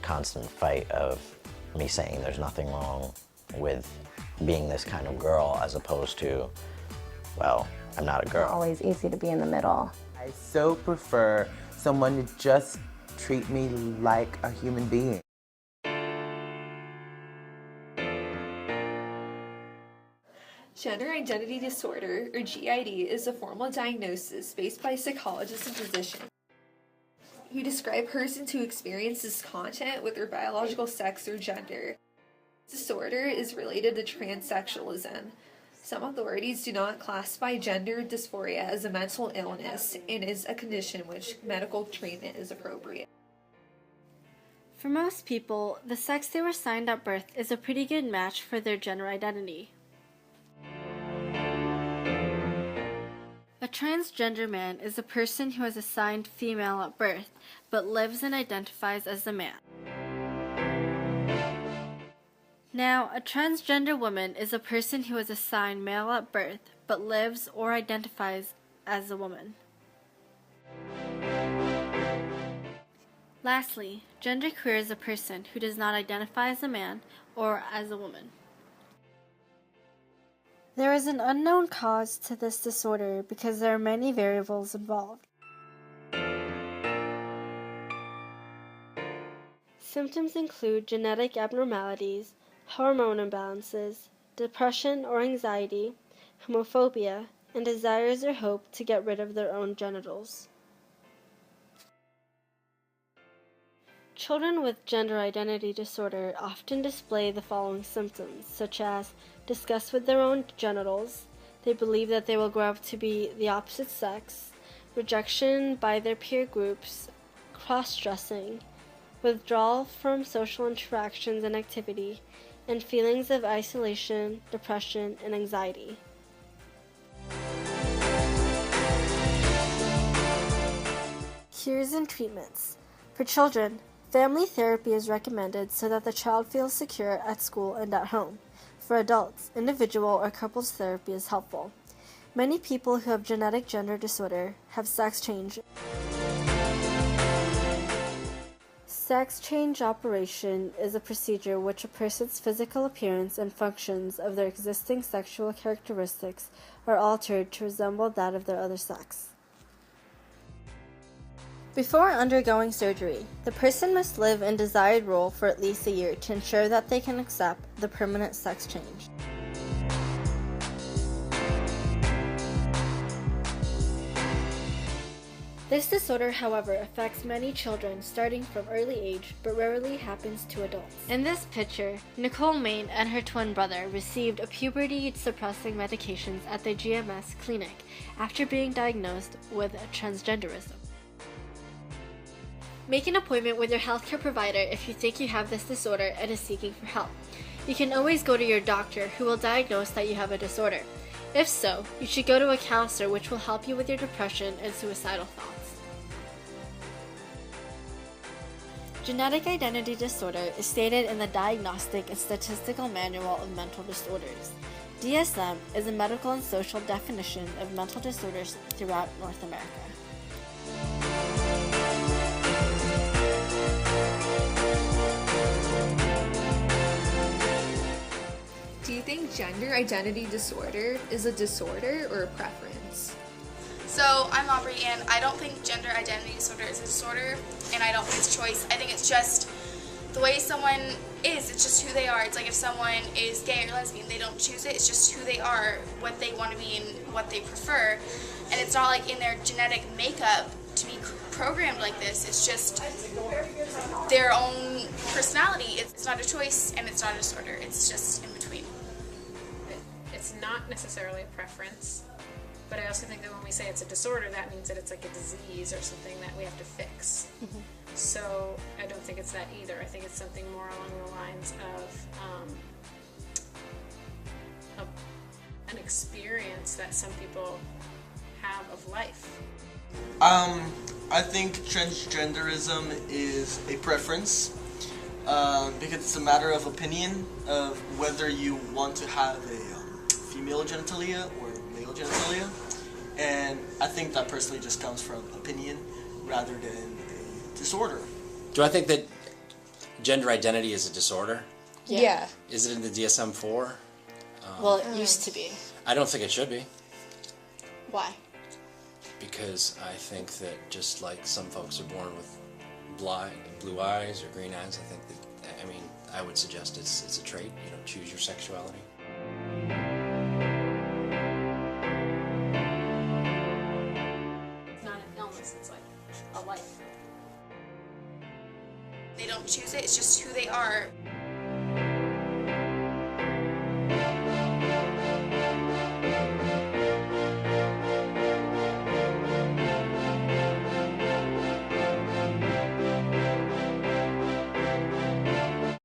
constant fight of me saying there's nothing wrong with being this kind of girl as opposed to, well, I'm not a girl. It's always easy to be in the middle. I so prefer someone to just treat me like a human being. Gender identity disorder, or GID, is a formal diagnosis based by psychologists and physicians who describe persons who experience discontent with their biological sex or gender. This disorder is related to transsexualism. Some authorities do not classify gender dysphoria as a mental illness and is a condition which medical treatment is appropriate. For most people, the sex they were assigned at birth is a pretty good match for their gender identity. A transgender man is a person who is assigned female at birth, but lives and identifies as a man. Now, a transgender woman is a person who is assigned male at birth, but lives or identifies as a woman. Lastly, genderqueer is a person who does not identify as a man or as a woman. There is an unknown cause to this disorder because there are many variables involved. Symptoms include genetic abnormalities, hormone imbalances, depression or anxiety, homophobia, and desires or hope to get rid of their own genitals. Children with gender identity disorder often display the following symptoms, such as disgust with their own genitals, they believe that they will grow up to be the opposite sex, rejection by their peer groups, cross-dressing, withdrawal from social interactions and activity, and feelings of isolation, depression, and anxiety. Cures and treatments. For children, family therapy is recommended so that the child feels secure at school and at home. For adults, individual or couples therapy is helpful. Many people who have genetic gender disorder have sex change. Sex change operation is a procedure which a person's physical appearance and functions of their existing sexual characteristics are altered to resemble that of their other sex. Before undergoing surgery, the person must live in desired role for at least a year to ensure that they can accept the permanent sex change. This disorder, however, affects many children starting from early age, but rarely happens to adults. In this picture, Nicole Main and her twin brother received a puberty-suppressing medications at the GMS clinic after being diagnosed with transgenderism. Make an appointment with your healthcare provider if you think you have this disorder and is seeking for help. You can always go to your doctor who will diagnose that you have a disorder. If so, you should go to a counselor which will help you with your depression and suicidal thoughts. Genetic identity disorder is stated in the Diagnostic and Statistical Manual of Mental Disorders. DSM is a medical and social definition of mental disorders throughout North America. Do you think gender identity disorder is a disorder or a preference? So, I'm Aubrey, and I don't think gender identity disorder is a disorder, and I don't think it's a choice. I think it's just the way someone is. It's just who they are. It's like if someone is gay or lesbian, they don't choose it. It's just who they are, what they want to be, and what they prefer. And it's not like in their genetic makeup to be programmed like this. It's just their own personality. It's not a choice, and it's not a disorder. It's just in between. It's not necessarily a preference, but I also think that when we say it's a disorder, that means that it's like a disease or something that we have to fix. Mm-hmm. So I don't think it's that either. I think it's something more along the lines of an experience that some people have of life. I think transgenderism is a preference because it's a matter of opinion of whether you want to have a female genitalia or male genitalia, and I think that personally just comes from opinion rather than a disorder. Do I think that gender identity is a disorder. Yeah. Is it in the DSM-4? Well, it used to be. I don't think it should be, Why? because I think that just like some folks are born with blue eyes or green eyes, I think that, I mean, I would suggest it's a trait. You know, choose your sexuality. It's not an illness, it's like a life. They don't choose it, it's just who they are.